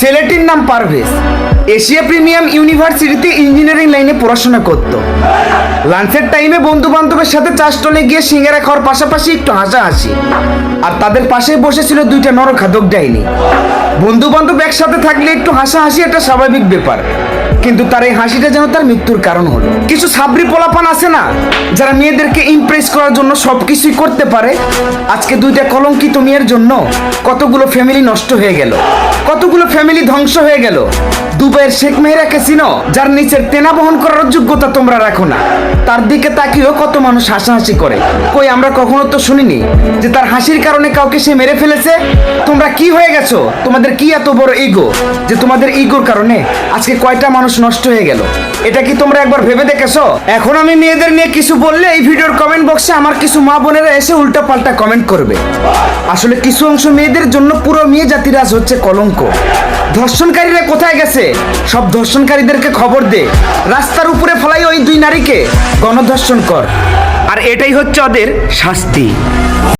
ছেলেটির নাম Parvez. Asia premium ইউনিভার্সিটিতে ইঞ্জিনিয়ারিং লাইনে পড়াশোনা করত। লাঞ্চের টাইমে বন্ধু বান্ধবের সাথে চা স্টলে গিয়ে সিঙ্গারা খাওয়ার পাশাপাশি একটু হাসাহাসি। আর তাদের পাশে বসেছিল দুইটা নরখাদক ডাইনি। বন্ধু বান্ধব একসাথে থাকলে একটু হাসাহাসি একটা স্বাভাবিক ব্যাপার, কিন্তু তার এই হাসিটা যেন তার মৃত্যুর কারণ হলো। কিছু সাবরি পোলাপান আছে না, যারা মেয়েদেরকে ইমপ্রেস করার জন্য সবকিছুই করতে পারে। আজকে দুইটা কলঙ্কিত মেয়ের জন্য কতগুলো ফ্যামিলি নষ্ট হয়ে গেল, কতগুলো ফ্যামিলি ধ্বংস হয়ে গেল। দুবাইয়ের শেখ মেহেরাকে চিনো, যার নিচের তেনা বহন করার যোগ্যতা তোমরা রাখো না। তার দিকে তাকিয়েও কত মানুষ হাসাহাসি করে। কই আমরা কখনো তো শুনিনি যে তার হাসির কারণে কাউকে সে মেরে ফেলেছে। তোমরা কি হয়ে গেছো? তোমাদের কি এত বড় ইগো যে তোমাদের ইগোর কারণে আজকে কয়টা মানুষ নষ্ট হয়ে গেল? এটা কি তোমরা একবার ভেবে দেখেছো? এখন আমি মেয়েদের নিয়ে কিছু বললে এই ভিডিওর কমেন্ট বক্সে আমার কিছু মা বোনেরা এসে উল্টা পাল্টা কমেন্ট করবে। আসলে কিছু অংশ মেয়েদের জন্য পুরো মেয়ে জাতির আজ হচ্ছে কলঙ্ক। ধর্ষণকারীরা কোথায় গেছে? সব ধর্ষণকারীদেরকে খবর দে, রাস্তার উপরে ফেলাই ওই দুই নারীকে গণধর্ষণ কর, আর এটাই হচ্ছে ওদের শাস্তি।